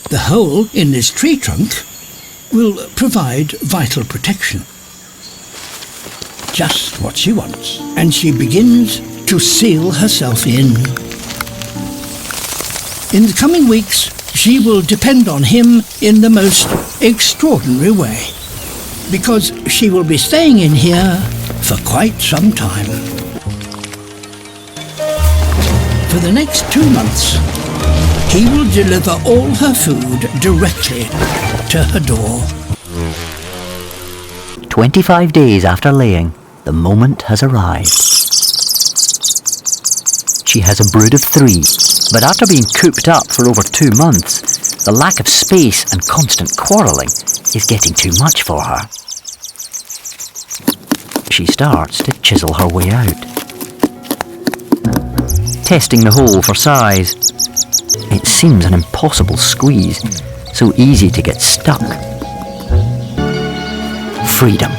The hole in this tree trunk will provide vital protection. Just what she wants. And she begins to seal herself in. In the coming weeks, she will depend on him in the most extraordinary way, because she will be staying in here for quite some time. For the next 2 months, he will deliver all her food directly to her door. 25 days after laying, the moment has arrived. She has a brood of 3, but after being cooped up for over 2 months, the lack of space and constant quarrelling is getting too much for her. She starts to chisel her way out. Testing the hole for size. It seems an impossible squeeze, so easy to get stuck. Freedom.